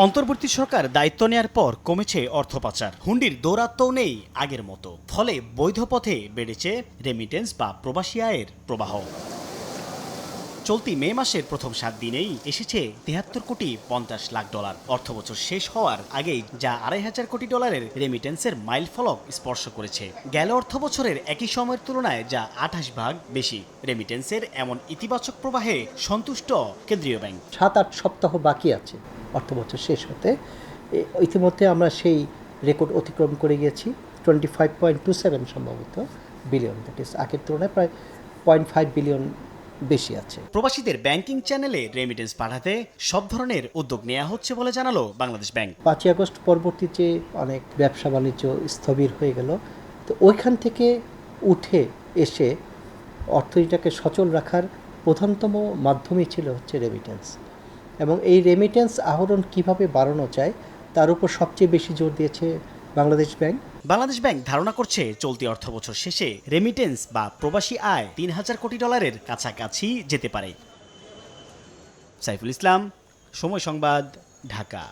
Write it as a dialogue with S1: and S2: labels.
S1: অন্তর্বর্তী সরকার দায়িত্ব নেয়ার পর কমেছে অর্থ পাচার, হুন্ডির দৌরাত্ম্যও নেই আগের মতো। ফলে বৈধ পথে বেড়েছে রেমিটেন্স বা প্রবাসী আয়ের প্রবাহ। চলতি মে মাসের প্রথম 7 দিনেই এসেছে 73 কোটি 50 লাখ ডলার। অর্থবছর শেষ হওয়ার আগেই যা 2500 কোটি ডলারের রেমিটেন্সের মাইল ফলক স্পর্শ করেছে। গেল অর্থবছরের একই সময়ের তুলনায় যা 28 ভাগ বেশি। রেমিটেন্সের এমন ইতিবাচক প্রবাহে সন্তুষ্ট কেন্দ্রীয় ব্যাংক।
S2: 7-8 সপ্তাহ বাকি আছে অর্থবছর শেষ হতে। ইতিমধ্যে আমরা সেই রেকর্ড অতিক্রম করে গিয়েছি। 25.27 সম্ভবত বিলিয়ন, দ্যাট ইজ আগের তুলনায় প্রায় 0.5 বিলিয়ন বেশি আছে।
S1: প্রবাসীদের ব্যাংকিং চ্যানেলে রেমিটেন্স পাঠাতে সব ধরনের উদ্যোগ নেওয়া হচ্ছে বলে জানালো বাংলাদেশ ব্যাংক।
S2: 5 আগস্ট পরবর্তীতে অনেক ব্যবসা বাণিজ্য স্থবির হয়ে গেল, তো ওইখান থেকে উঠে এসে অর্থনীতিটাকে সচল রাখার প্রধানতম মাধ্যমই ছিল হচ্ছে রেমিটেন্স, এবং এই রেমিটেন্স আহরণ কিভাবে বাড়ানো যায় তার উপর সবচেয়ে বেশি জোর দিয়েছে বাংলাদেশ ব্যাংক।
S1: বাংলাদেশ ব্যাংক ধারণা করছে চলতি অর্থবছর শেষে রেমিটেন্স বা প্রবাসী আয় 3000 কোটি ডলারের কাছাকাছি যেতে পারে। সাইফুল ইসলাম, সময় সংবাদ, ঢাকা।